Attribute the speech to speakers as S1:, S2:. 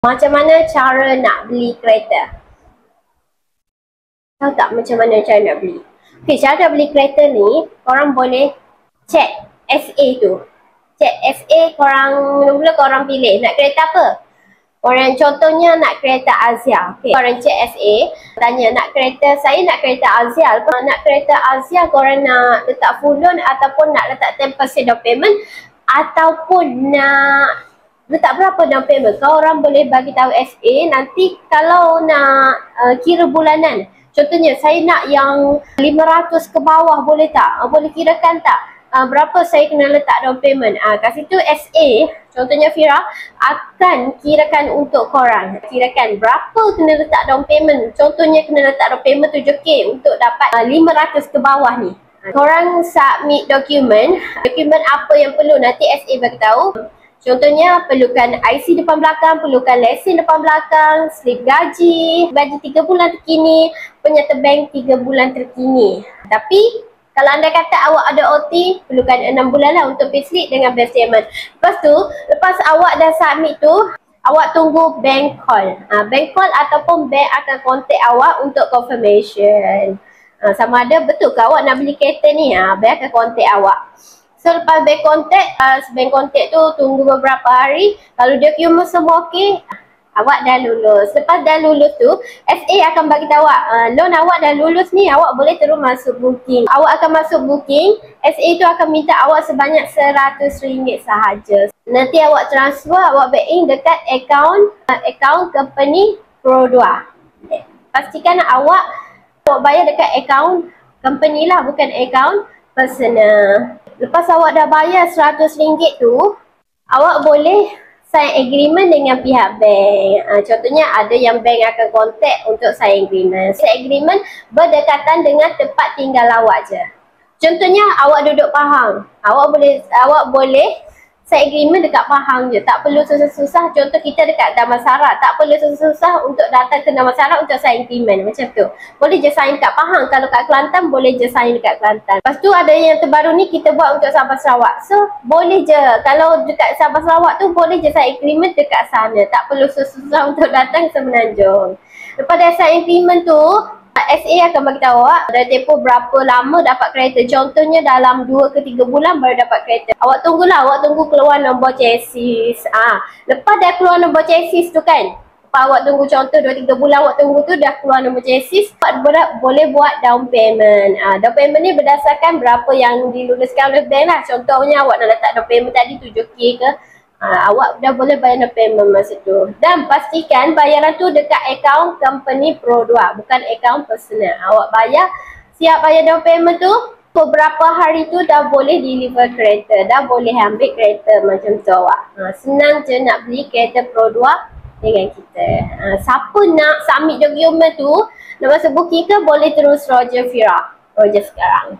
S1: Macam mana cara nak beli kereta? Tahu tak macam mana cara nak beli? Okey, cara nak beli kereta ni, korang boleh check SA tu. Check SA, mula-mula korang pilih nak kereta apa? Korang contohnya nak kereta Azia. Okey, korang check SA, tanya nak kereta, saya nak kereta Azia. Kalau nak kereta Azia, korang nak letak full loan ataupun nak letak 10% down payment ataupun nak letak berapa down payment? Korang boleh bagi tahu SA. Nanti kalau nak kira bulanan, contohnya saya nak yang 500 ke bawah, boleh tak? Boleh kirakan tak? Berapa saya kena letak down payment? Kat situ SA, contohnya Fira, akan kirakan untuk korang. Kirakan berapa kena letak down payment. Contohnya kena letak down payment 7K untuk dapat 500 ke bawah ni. Korang submit dokumen apa yang perlu, nanti SA bagi tahu. Contohnya perlukan IC depan belakang, perlukan lesen depan belakang, slip gaji 3 bulan terkini, penyata bank 3 bulan terkini. Tapi kalau anda kata awak ada OT, perlukan 6 bulan lah untuk payslip dengan bank statement. Lepas tu, lepas awak dah submit tu, awak tunggu bank call. Bank call ataupun bank akan contact awak untuk confirmation. Sama ada betul ke awak nak beli kereta ni, bank akan contact awak. So lepas bank contact tu tunggu beberapa hari. Kalau dokumen semua okey, awak dah lulus. Lepas dah lulus tu, SA akan bagi tahu awak, loan awak dah lulus ni, awak boleh terus masuk booking. Awak akan masuk booking, SA tu akan minta awak sebanyak RM100 sahaja. Nanti awak transfer, awak bank in dekat akaun company Pro2. Pastikan awak bayar dekat akaun company lah, bukan akaun personal. Lepas awak dah bayar RM100 tu, awak boleh sign agreement dengan pihak bank. Contohnya ada yang bank akan contact untuk sign agreement. Sign agreement berdekatan dengan tempat tinggal awak je. Contohnya awak duduk Pahang, awak boleh sign agreement dekat Pahang je, tak perlu susah-susah. Contoh kita dekat Damansara, tak perlu susah-susah untuk datang ke Damansara untuk sign agreement macam tu. Boleh je sign dekat Pahang. Kalau kat Kelantan, boleh je sign dekat Kelantan. Lepas tu ada yang terbaru ni kita buat untuk Sabah Sarawak. So boleh je, kalau dekat Sabah Sarawak tu boleh je sign agreement dekat sana. Tak perlu susah-susah untuk datang ke Semenanjung. Lepas dah sign agreement tu, SA akan bagi tahu awak dah tempoh berapa lama dapat kereta. Contohnya dalam 2 ke 3 bulan baru dapat kereta. Awak tunggulah, awak tunggu keluar nombor chassis. Lepas dah keluar nombor chassis tu kan, lepas awak tunggu contoh 2-3 bulan awak tunggu tu dah keluar nombor chassis, awak boleh buat down payment. Down payment ni berdasarkan berapa yang diluluskan oleh bank lah. Contohnya awak nak letak down payment tadi 7K ke, awak dah boleh bayar down payment masa tu. Dan pastikan bayaran tu dekat akaun company Pro2, bukan akaun personal. Awak siap bayar down payment tu, beberapa hari tu dah boleh deliver kereta, dah boleh ambil kereta macam tu awak. Senang je nak beli kereta Pro2 dengan kita. Siapa nak submit dokumen tu, nak masuk booking ke, boleh terus Roger Fira. Roger sekarang.